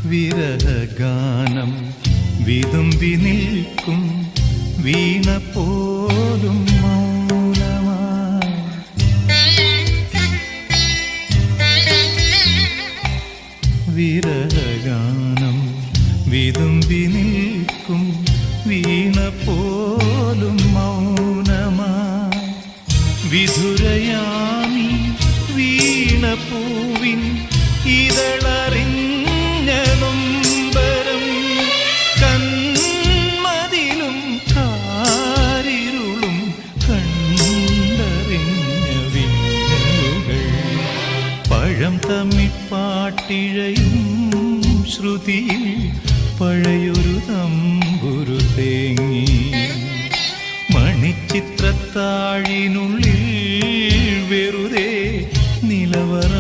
വിരഹഗാനം വിതുമ്പി നിൽക്കും വീണ പോലും മൗനമായി. വിരഹഗാനം വിതുമ്പി നിൽക്കും വീണ പോലും മൗനമായി. വിധുരയാമി വീണ പൂവിൻ ഇതളറിഞ്ഞ നൊമ്പരം കന്മതിലും കാരിരുളും കണ്ടറിഞ്ഞ വിങ്ങലുകൾ. പഴം തമ്മിപ്പാട്ടിഴയും ശ്രുതിയിൽ പഴയൊരു തമ്പുരു തേങ്ങി. മണിച്ചിത്രത്താഴിനുള്ളിൽ വെറുതെ നിലവറ